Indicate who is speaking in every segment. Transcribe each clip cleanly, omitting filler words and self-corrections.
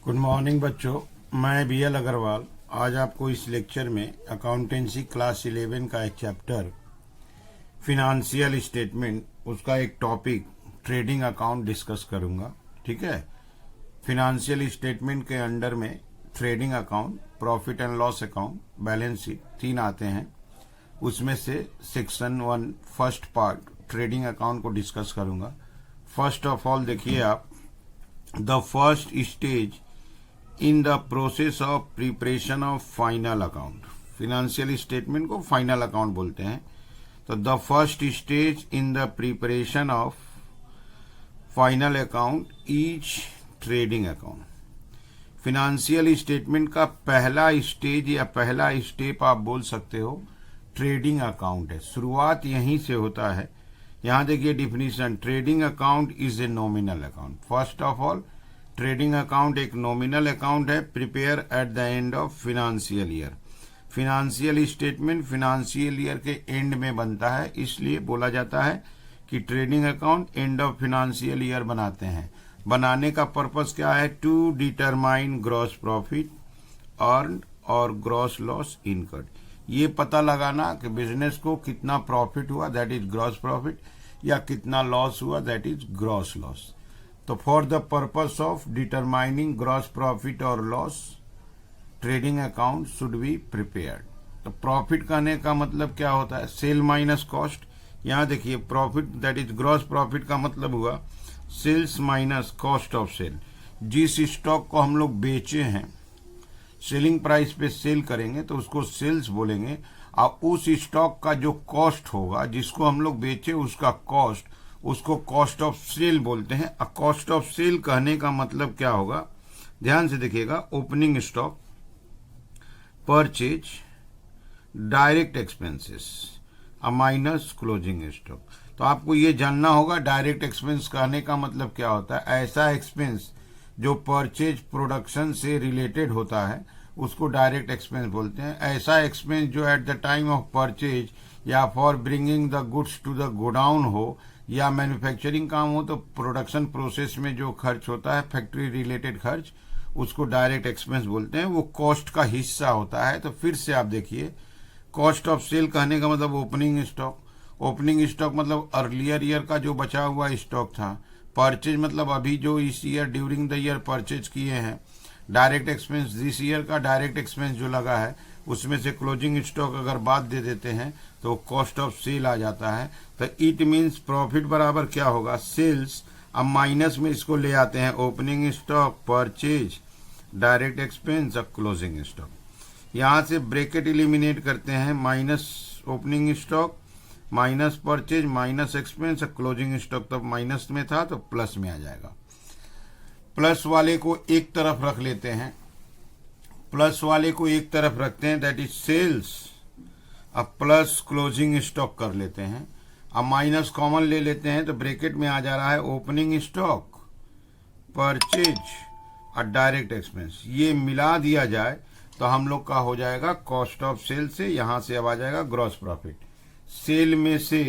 Speaker 1: Good morning बच्चों, मैं BL Agarwal आज आपको इस लेक्चर में अकाउंटेंसी क्लास 11 का एक चैप्टर फिनेंशियल स्टेटमेंट उसका एक टॉपिक ट्रेडिंग अकाउंट डिस्कस करूंगा। ठीक है। फिनेंशियल स्टेटमेंट के अंडर में trading account, profit and loss account, balance sheet तीन आते हैं। उसमें से section 1 first part trading account को डिस्कस करूंगा। फर्स्ट ऑफ ऑल देखिए आप, the first stage in the process of preparation of final account. Financial statement को फाइनल अकाउंट बोलते हैं। तो the first stage in the preparation of final account is trading account. Financial statement का पहला stage या पहला स्टेप आप बोल सकते हो ट्रेडिंग अकाउंट है। शुरुआत यहीं से होता है। यहां देखिए definition, trading account is a nominal account. First of all, trading account एक नॉमिनल अकाउंट है, prepare at the end of financial year. Financial statement financial year के एंड में बनता है, इसलिए बोला जाता है कि trading account end of financial year बनाते हैं। बनाने का पर्पस क्या है? To determine gross profit earn और ग्रॉस लॉस इनकर्ड। ये पता लगाना कि बिजनेस को कितना प्रॉफिट हुआ, दैट इज ग्रॉस प्रॉफिट, या कितना लॉस हुआ, दैट इज ग्रॉस लॉस। तो for the purpose of determining gross profit और loss, trading account should be prepared. तो प्रॉफिट कहने का मतलब क्या होता है? Sale minus cost. यहां देखिए profit that is gross profit का मतलब हुआ sales minus cost of sale. जिस स्टॉक को हम लोग बेचे हैं, सेलिंग प्राइस पे सेल करेंगे तो उसको सेल्स बोलेंगे, और उस स्टॉक का जो कॉस्ट होगा जिसको हम लोग बेचे उसका कॉस्ट, उसको कॉस्ट ऑफ सेल बोलते हैं। कॉस्ट ऑफ सेल कहने का मतलब क्या होगा? ध्यान से देखिएगा, opening stock, purchase, direct expenses minus closing stock. तो आपको ये जानना होगा डायरेक्ट एक्सपेंस कहने का मतलब क्या होता है। ऐसा एक्सपेंस जो परचेज प्रोडक्शन से रिलेटेड होता है उसको डायरेक्ट एक्सपेंस बोलते हैं। ऐसा एक्सपेंस जो at the time of purchase या for bringing the goods to the godown हो, या मैन्युफैक्चरिंग काम हो तो प्रोडक्शन प्रोसेस में जो खर्च होता है, फैक्ट्री रिलेटेड खर्च, उसको डायरेक्ट एक्सपेंस बोलते हैं। वो कॉस्ट का हिस्सा होता है। तो फिर से आप देखिए, कॉस्ट ऑफ सेल कहने का मतलब ओपनिंग स्टॉक। ओपनिंग स्टॉक मतलब अर्लियर ईयर का जो बचा हुआ स्टॉक था। परचेज मतलब अभी जो इस year during the year purchase किए हैं। डायरेक्ट एक्सपेंस दिस ईयर का डायरेक्ट एक्सपेंस जो लगा है, उसमें से क्लोजिंग स्टॉक अगर बाद दे देते हैं तो कॉस्ट ऑफ सेल आ जाता है। तो इट मीन्स प्रॉफिट बराबर क्या होगा? सेल्स। अब माइनस में इसको ले आते हैं, opening stock, purchase, direct expense और क्लोजिंग स्टॉक। यहां से ब्रैकेट एलिमिनेट करते हैं, minus opening stock, minus purchase, minus expense, closing stock तब माइनस में था तो प्लस में आ जाएगा। प्लस वाले को एक तरफ रख लेते हैं, प्लस वाले को एक तरफ रखते हैं, दैट इज सेल्स। अब प्लस क्लोजिंग स्टॉक कर लेते हैं। अब माइनस कॉमन ले लेते हैं तो ब्रैकेट में आ जा रहा है ओपनिंग स्टॉक, परचेज और डायरेक्ट एक्सपेंस। ये मिला दिया जाए तो हम लोग का हो जाएगा कॉस्ट ऑफ सेल से, यहां से अब आ जाएगा ग्रॉस प्रॉफिट। सेल में से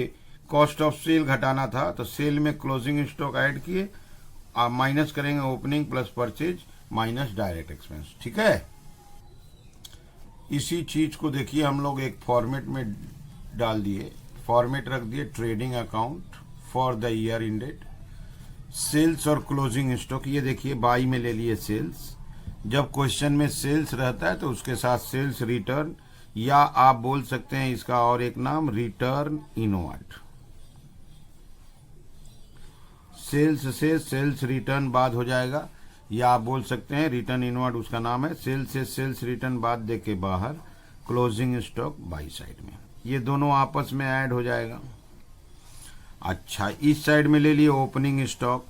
Speaker 1: कॉस्ट ऑफ सेल घटाना था तो सेल में क्लोजिंग स्टॉक ऐड किए, आप माइनस करेंगे opening plus purchase minus direct expense. ठीक है। इसी चीज को देखिए हम लोग एक फॉर्मेट में डाल दिए, फॉर्मेट रख दिए trading account for the year ended. Sales और क्लोजिंग स्टॉक, ये देखिए बाई में ले लिए सेल्स। जब क्वेश्चन में सेल्स रहता है तो उसके साथ सेल्स रिटर्न, या आप बोल सकते हैं इसका और एक नाम रिटर्न इनवर्ड। सेल्स से सेल्स रिटर्न बाद हो जाएगा, या आप बोल सकते हैं रिटर्न इनवर्ड उसका नाम है। सेल्स से सेल्स रिटर्न बाद दे के बाहर, क्लोजिंग स्टॉक बाई साइड में, ये दोनों आपस में ऐड हो जाएगा। अच्छा, इस साइड में ले लिए ओपनिंग स्टॉक,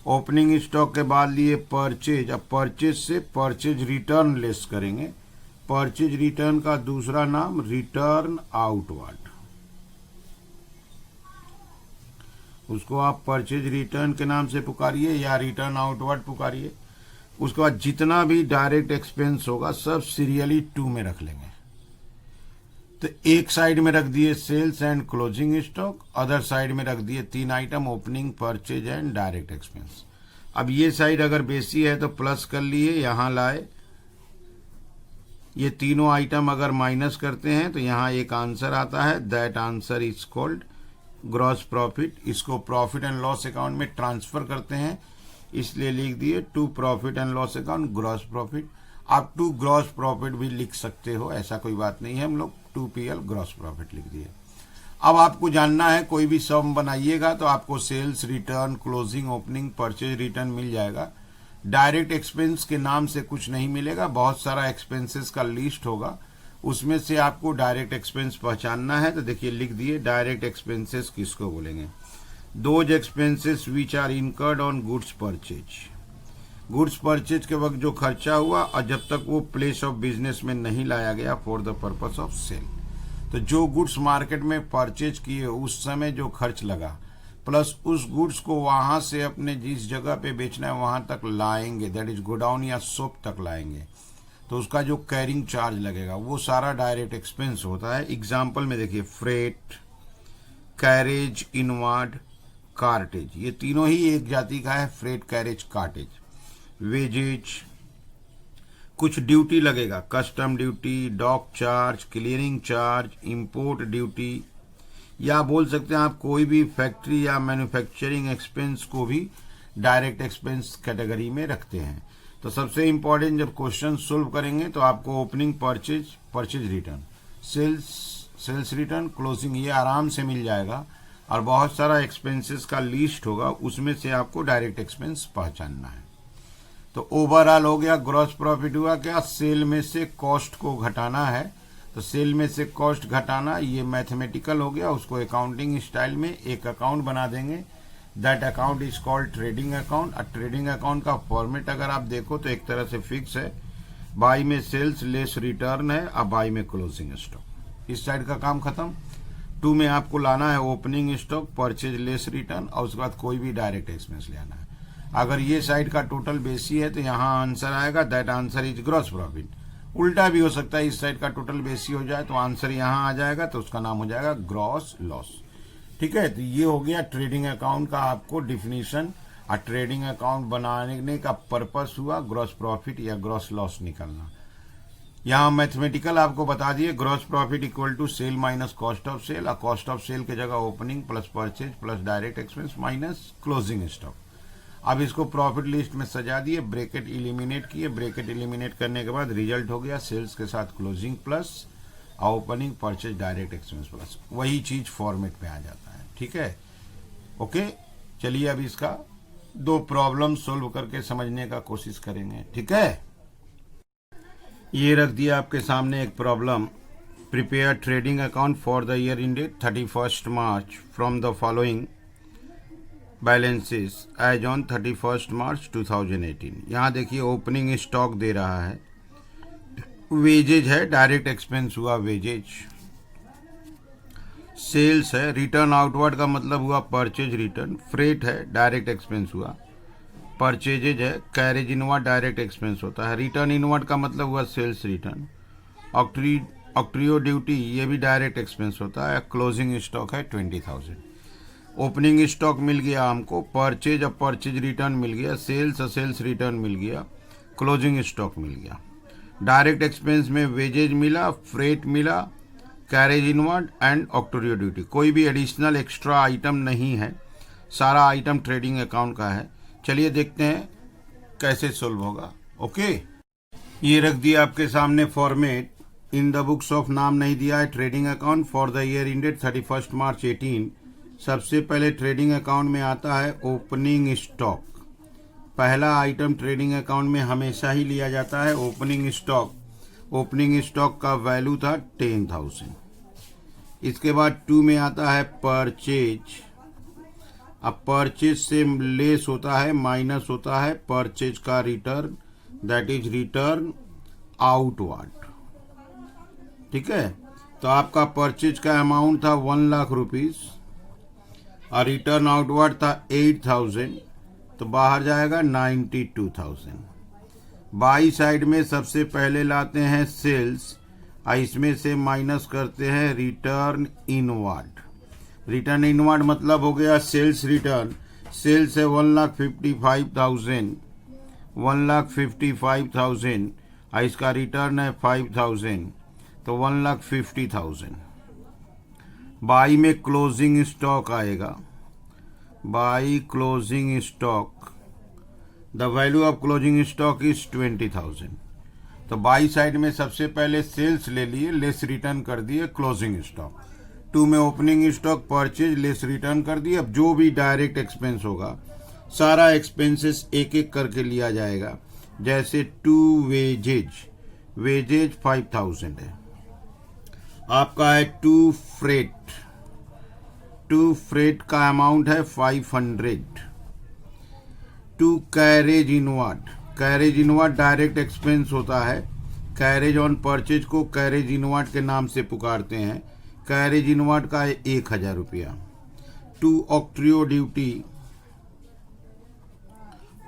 Speaker 1: ओपनिंग स्टॉक के बाद लिए परचेज। अब परचेज से परचेज रिटर्न लेस करेंगे, परचेज रिटर्न का दूसरा नाम रिटर्न आउटवर्ड। उसको आप परचेज रिटर्न के नाम से पुकारिए या रिटर्न आउटवर्ड पुकारिए। उसके बाद जितना भी डायरेक्ट एक्सपेंस होगा सब सीरियली 2 में रख लेंगे। तो एक साइड में रख दिए sales and closing stock, other side में रख दिए 3 item, opening, purchase and direct expense. अब ये साइड अगर बेसी है तो प्लस कर लिए, यहाँ लाए, ये तीनों आइटम अगर माइनस करते हैं तो यहाँ एक आंसर आता है, that answer is called gross profit. इसको प्रॉफिट एंड लॉस अकाउंट में ट्रांसफर करते हैं, इसलिए लिख दिए to profit and loss account gross profit. आप टू ग्रॉस प्रॉफिट भी लिख सकते हो, ऐसा कोई बात नहीं है, हम लोग 2PL ग्रॉस प्रॉफिट लिख दिए। अब आपको जानना है, कोई भी सम बनाइएगा तो आपको sales return, closing, opening, purchase return मिल जाएगा। डायरेक्ट एक्सपेंस के नाम से कुछ नहीं मिलेगा, बहुत सारा एक्सपेंसेस का लिस्ट होगा, उसमें से आपको डायरेक्ट एक्सपेंस पहचानना है। तो देखिए लिख दिए, डायरेक्ट एक्सपेंसेस किसको बोलेंगे? Those expenses which are incurred on goods purchase. Goods purchase के वक्त जो खर्चा हुआ और जब तक वो प्लेस ऑफ बिजनेस में नहीं लाया गया for the purpose of sale. तो जो गुड्स मार्केट में परचेज किए उस समय जो खर्च लगा, प्लस उस गुड्स को वहां से अपने जिस जगह पे बेचना है वहां तक लाएंगे, दैट इज गोडाउन या शॉप तक लाएंगे, तो उसका जो कैरिंग चार्ज लगेगा वो सारा डायरेक्ट एक्सपेंस होता है। एग्जाम्पल में देखिए, फ्रेट, कैरेज इनवार्ड, कार्टेज, ये तीनों ही एक जाति का है, फ्रेट, कैरेज, कार्टेज। वेजेज, कुछ ड्यूटी लगेगा, custom duty, dock charge, clearing charge, import duty, या बोल सकते हैं आप कोई भी फैक्ट्री या मैन्युफैक्चरिंग एक्सपेंस को भी डायरेक्ट एक्सपेंस कैटेगरी में रखते हैं। तो सबसे इंपॉर्टेंट जब क्वेश्चन सोल्व करेंगे तो आपको opening, purchase, purchase return, sales return, closing, ये आराम से मिल जाएगा और बहुत सारा एक्सपेंसेस का लिस्ट होगा, उसमें से आपको डायरेक्ट एक्सपेंस पहचानना है। तो ओवरऑल हो गया, ग्रॉस प्रॉफिट हुआ क्या? सेल में से कॉस्ट को घटाना है, तो सेल में से कॉस्ट घटाना, ये मैथमेटिकल हो गया। उसको अकाउंटिंग स्टाइल में एक अकाउंट बना देंगे, that account is called trading account. और ट्रेडिंग अकाउंट का फॉर्मेट अगर आप देखो तो एक तरह से फिक्स है, बाई में सेल्स लेस रिटर्न है और बाई में क्लोजिंग स्टॉक। इस साइड का काम खत्म। 2 में आपको लाना है opening stock, purchase less return, और उसके बाद कोई भी डायरेक्ट एक्सपेंस ले आना है। अगर ये साइड का टोटल बेसी है तो यहाँ आंसर आएगा, that answer is gross profit. उल्टा भी हो सकता है, इस साइड का टोटल बेसी हो जाए तो आंसर यहाँ आ जाएगा, तो उसका नाम हो जाएगा ग्रॉस लॉस। ठीक है, तो ये हो गया ट्रेडिंग अकाउंट का आपको डिफिनीशन। और ट्रेडिंग अकाउंट बनाने का पर्पस हुआ ग्रॉस प्रॉफिट या ग्रॉस लॉस निकालना। यहाँ मैथमेटिकल आपको बता दिए, gross profit equal to sale minus cost of sale, और कॉस्ट ऑफ सेल की जगह opening plus purchase plus direct expense minus closing stock. अब इसको प्रॉफिट लिस्ट में सजा दिए, ब्रैकेट इलिमिनेट किए, ब्रैकेट इलिमिनेट करने के बाद रिजल्ट हो गया सेल्स के साथ closing plus opening, purchase, direct expense plus, वही चीज फॉर्मेट में आ जाता है। ठीक है, ओके। चलिए अब इसका 2 प्रॉब्लम सोल्व करके समझने का कोशिश करेंगे। ठीक है, ये रख दिया आपके सामने एक problem. Prepare trading account for the year ended 31 March from the following balances as on 31 March 2018। यहाँ देखिए ओपनिंग स्टॉक दे रहा है, वेजेज है, डायरेक्ट एक्सपेंस हुआ वेजेज, सेल्स है, रिटर्न आउटवर्ड का मतलब हुआ परचेज रिटर्न, फ्रेट है, डायरेक्ट एक्सपेंस हुआ, परचेजेज है, कैरेज इनवर्ड डायरेक्ट एक्सपेंस होता है, रिटर्न इनवर्ड का मतलब हुआ सेल्स रिटर्न, ऑक्ट्रियो ड्यूटी ये भी डायरेक्ट एक्सपेंस होता है, क्लोजिंग स्टॉक है 20,000। ओपनिंग स्टॉक मिल गया हमको, परचेज और परचेज रिटर्न मिल गया, सेल्स और सेल्स रिटर्न मिल गया, क्लोजिंग स्टॉक मिल गया। डायरेक्ट एक्सपेंस में वेजेज मिला, फ्रेट मिला, कैरेज इनवर्ड एंड ऑक्टोरियो ड्यूटी। कोई भी एडिशनल एक्स्ट्रा आइटम नहीं है, सारा आइटम ट्रेडिंग अकाउंट का है। चलिए देखते हैं कैसे सोल्व होगा। ओके, ये रख दिया आपके सामने format. In the books of नाम नहीं दिया है, trading account for the year ended 31 मार्च 18। सबसे पहले ट्रेडिंग अकाउंट में आता है ओपनिंग स्टॉक। पहला आइटम ट्रेडिंग अकाउंट में हमेशा ही लिया जाता है ओपनिंग स्टॉक। ओपनिंग स्टॉक का वैल्यू था 10,000। इसके बाद 2 में आता है परचेज। अब परचेज से लेस होता है, माइनस होता है परचेज का return, that is return outward. ठीक है, तो आपका परचेज का अमाउंट था 1 लाख रुपीज और रिटर्न आउटवर्ड था 8,000, तो बाहर जाएगा 92,000। बाई साइड में सबसे पहले लाते हैं सेल्स और इसमें से माइनस करते हैं रिटर्न इनवर्ड। रिटर्न इनवर्ड मतलब हो गया सेल्स रिटर्न। सेल्स है 1,55,000, 1,55,000, और इसका रिटर्न है 5,000, तो 1,50,000। बाई में क्लोजिंग स्टॉक आएगा, by closing stock, the value of closing stock is 20,000। तो बाई साइड में सबसे पहले सेल्स ले लिए, लेस रिटर्न कर दिए क्लोजिंग स्टॉक। टू में opening stock purchase less return कर दिए। अब जो भी डायरेक्ट एक्सपेंस होगा सारा एक्सपेंसेस एक एक करके लिया जाएगा। जैसे टू वेजेज, वेजेज 5,000 है आपका, है टू फ्रेट, टू फ्रेट का अमाउंट है 500। To carriage inward, carriage inward direct expense होता है। कैरेज ऑन परचेज को कैरेज इनवर्ड के नाम से पुकारते हैं। कैरेज इनवर्ड का है 1,000 रुपया। टू ऑक्ट्रियो ड्यूटी,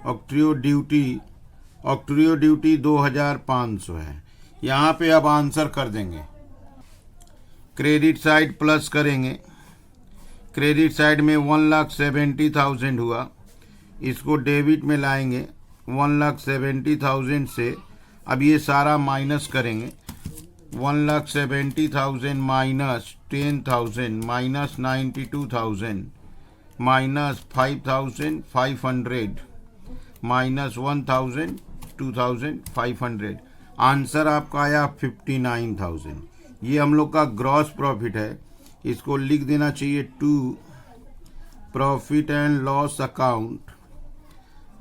Speaker 1: ऑक्ट्रियो ड्यूटी, ऑक्ट्रियो ड्यूटी 2,500 है। यहाँ पे अब आंसर कर देंगे, क्रेडिट साइड प्लस करेंगे। क्रेडिट साइड में 1,70,000 हुआ, इसको डेबिट में लाएंगे 1,70,000 से। अब ये सारा माइनस करेंगे, 1,70,000 minus 10,000 minus 92,000 minus 5,500 minus 1,000 2,500। Answer आपका आया 59,000। ये हम लोग का ग्रॉस प्रॉफिट है। इसको लिख देना चाहिए to profit and loss account,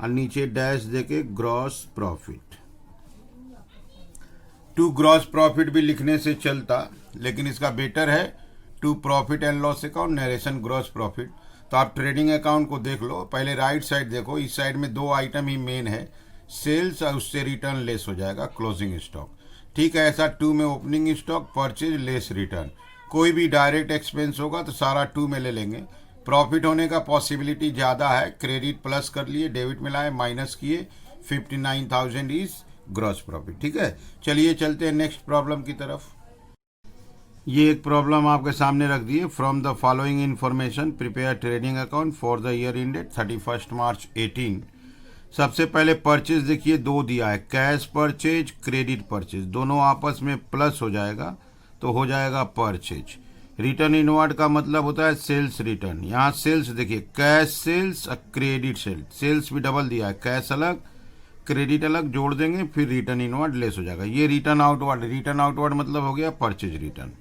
Speaker 1: और नीचे डैश देके gross profit. To gross profit भी लिखने से चलता, लेकिन इसका बेटर है to profit and loss account narration gross profit. तो आप ट्रेडिंग अकाउंट को देख लो, पहले राइट साइड देखो, इस साइड में दो आइटम ही मेन है, सेल्स और उससे रिटर्न लेस हो जाएगा क्लोजिंग स्टॉक। ठीक है, ऐसा टू में opening stock purchase less return. कोई भी डायरेक्ट एक्सपेंस होगा तो सारा टू में ले लेंगे। प्रॉफिट होने का पॉसिबिलिटी ज़्यादा है, क्रेडिट प्लस कर लिए, डेबिट में लाए, माइनस किए, 59,000 इज ग्रॉस प्रॉफिट। ठीक है, चलिए चलते हैं नेक्स्ट प्रॉब्लम की तरफ। ये एक प्रॉब्लम आपके सामने रख दी है। From the following information prepare trading account for the year ended 31 मार्च 18। सबसे पहले परचेज देखिए, दो दिया है, कैश परचेज, क्रेडिट परचेज, दोनों आपस में प्लस हो जाएगा तो हो जाएगा परचेज। रिटर्न इनवर्ड का मतलब होता है सेल्स रिटर्न। यहाँ सेल्स देखिए, कैश सेल्स और क्रेडिट सेल्स, सेल्स भी डबल दिया है, कैश अलग क्रेडिट अलग जोड़ देंगे, फिर रिटर्न इनवर्ड लेस हो जाएगा। ये रिटर्न आउटवर्ड, रिटर्न आउटवर्ड मतलब हो गया परचेज रिटर्न।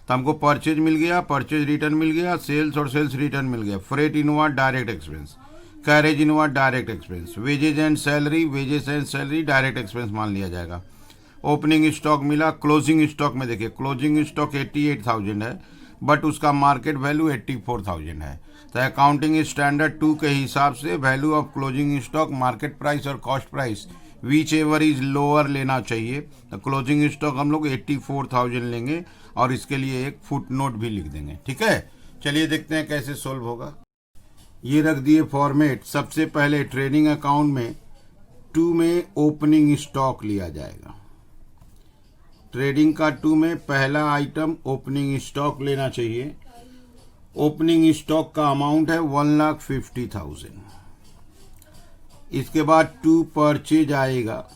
Speaker 1: तो हमको परचेज मिल गया, परचेज रिटर्न मिल गया, सेल्स और सेल्स रिटर्न मिल गया। Freight inward direct expense, carriage inward direct expense, wages and salary, wages and salary direct expense मान लिया जाएगा। ओपनिंग स्टॉक मिला, क्लोजिंग स्टॉक में देखिए, क्लोजिंग स्टॉक 88,000 है, बट उसका मार्केट वैल्यू 84,000 है। तो अकाउंटिंग स्टैंडर्ड 2 के हिसाब से value of closing stock market price और cost price whichever is lower लेना चाहिए। तो क्लोजिंग स्टॉक हम लोग 84,000 लेंगे और इसके लिए एक फुट नोट भी लिख देंगे। ठीक है, चलिए देखते हैं कैसे सोल्व होगा। ये रख दिए फॉर्मेट। सबसे पहले ट्रेडिंग अकाउंट में टू में ओपनिंग स्टॉक लिया जाएगा। ट्रेडिंग का टू में पहला आइटम ओपनिंग स्टॉक लेना चाहिए। ओपनिंग स्टॉक का अमाउंट है 1,50,000। इसके बाद टू परचेज आएगा।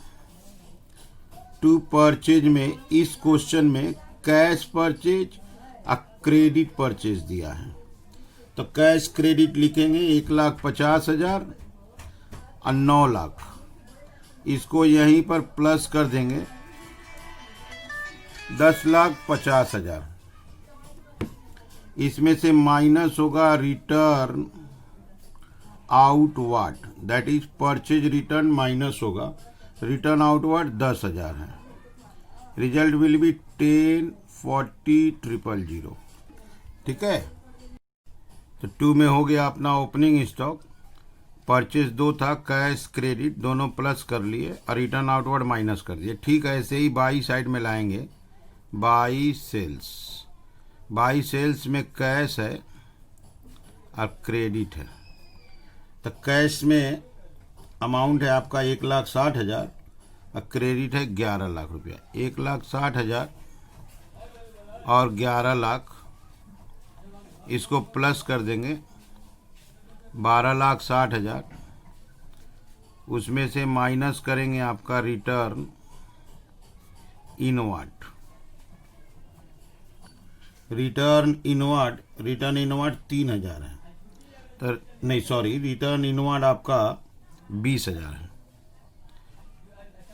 Speaker 1: टू परचेज में इस क्वेश्चन में कैश परचेज और क्रेडिट परचेज दिया है, तो कैश क्रेडिट लिखेंगे 1,50,000 और 9 लाख। इसको यहीं पर प्लस कर देंगे 10,50,000। इसमें से माइनस होगा return outward, that is purchase return minus होगा, रिटर्न आउटवर्ड 10,000 है। Result will be 10,40,000। ठीक है, तो टू में हो गया अपना ओपनिंग स्टॉक, परचेज दो था, कैश क्रेडिट दोनों प्लस कर लिए और रिटर्न आउटवर्ड माइनस कर दिए। ठीक है, ऐसे ही बाई साइड में लाएंगे, बाई सेल्स। बाई सेल्स में कैश है और क्रेडिट है। तो कैश में अमाउंट है आपका 1,60,000 और क्रेडिट है 11 लाख रुपया। 1,60,000 और 11 लाख, इसको प्लस कर देंगे 12,60,000, उसमें से माइनस करेंगे आपका रिटर्न इनवर्ड। रिटर्न इनवर्ड 3,000 है, तो नहीं सॉरी, रिटर्न इनवर्ड आपका 20,000 है।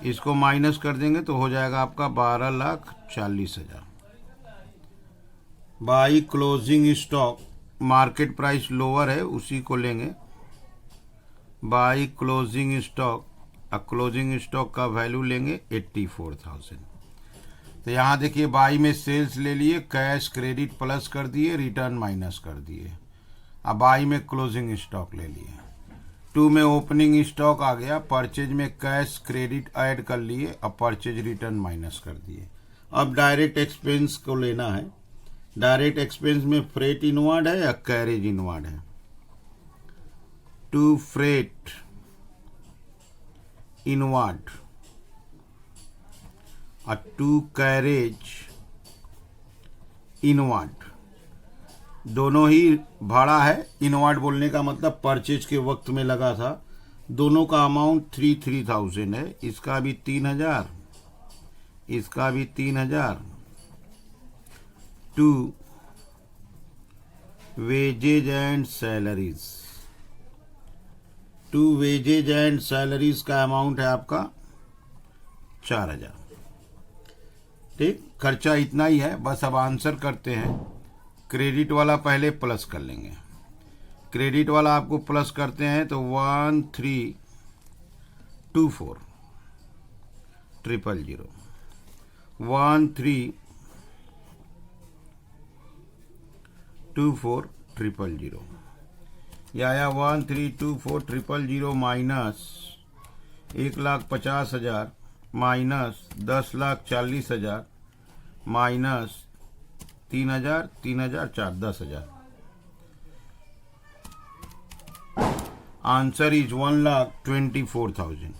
Speaker 1: इसको माइनस कर देंगे तो हो जाएगा आपका 12,40,000। By closing stock, market price lower है उसी को लेंगे। By closing stock, closing stock का वैल्यू लेंगे 84,000। तो यहाँ देखिए बाई में सेल्स ले लिए, कैश क्रेडिट प्लस कर दिए, रिटर्न माइनस कर दिए। अब बाई में क्लोजिंग स्टॉक ले लिए। 2 में ओपनिंग स्टॉक आ गया, परचेज में कैश क्रेडिट ऐड कर लिए, अब परचेज रिटर्न माइनस कर दिए। अब डायरेक्ट एक्सपेंस को लेना है। डायरेक्ट एक्सपेंस में फ्रेट इनवर्ड है या कैरेज इनवर्ड है? टू फ्रेट इनवर्ड और टू कैरेज इनवर्ड, दोनों ही भाड़ा है। इनवर्ड बोलने का मतलब परचेज के वक्त में लगा था। दोनों का अमाउंट 3,000 है। इसका भी 3,000, इसका भी 3,000। To wages and salaries, to wages and salaries का अमाउंट है आपका 4,000। ठीक, खर्चा इतना ही है। बस अब आंसर करते हैं। क्रेडिट वाला पहले प्लस कर लेंगे। क्रेडिट वाला आपको प्लस करते हैं तो 1324 000 1324 000। यह आया 1324 000 minus 1,50,000 minus 10,40,000 minus 3,000 3,000 4 10,000। Answer is 1,24,000।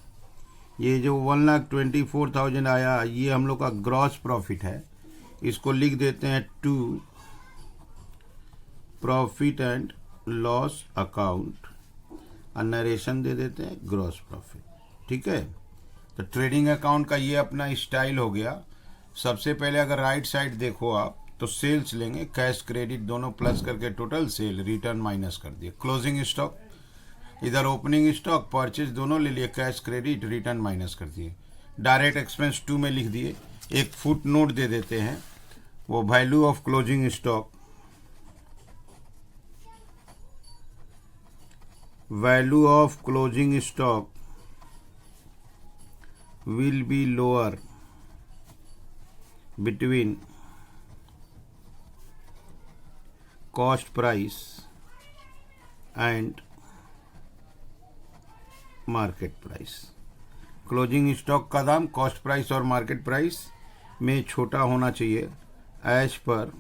Speaker 1: ये जो 1,24,000 आया, ये हम लोग का ग्रॉस प्रॉफिट है। इसको लिख देते हैं to profit and loss account और नरेशन दे देते हैं ग्रॉस प्रॉफिट। ठीक है, तो ट्रेडिंग अकाउंट का ये अपना स्टाइल हो गया। सबसे पहले अगर राइट साइड देखो आप तो सेल्स लेंगे, कैश क्रेडिट दोनों प्लस करके टोटल सेल, रिटर्न माइनस कर दिए। क्लोजिंग स्टॉक, इधर ओपनिंग स्टॉक परचेज दोनों ले लिए, कैश क्रेडिट रिटर्न माइनस कर दिए। डायरेक्ट एक्सपेंस 2 में लिख दिए। एक फुट नोट दे देते हैं, वो value of closing stock, value of closing stock will be lower between cost price and market price. Closing stock का दाम कॉस्ट प्राइस और मार्केट प्राइस में छोटा होना चाहिए एज पर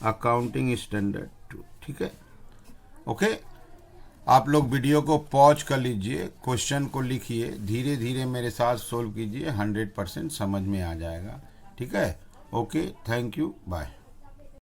Speaker 1: अकाउंटिंग स्टैंडर्ड 2। ठीक है, ओके। आप लोग वीडियो को पॉज कर लीजिए, क्वेश्चन को लिखिए, धीरे धीरे मेरे साथ सोल्व कीजिए, 100% समझ में आ जाएगा। ठीक है, ओके, थैंक यू, बाय।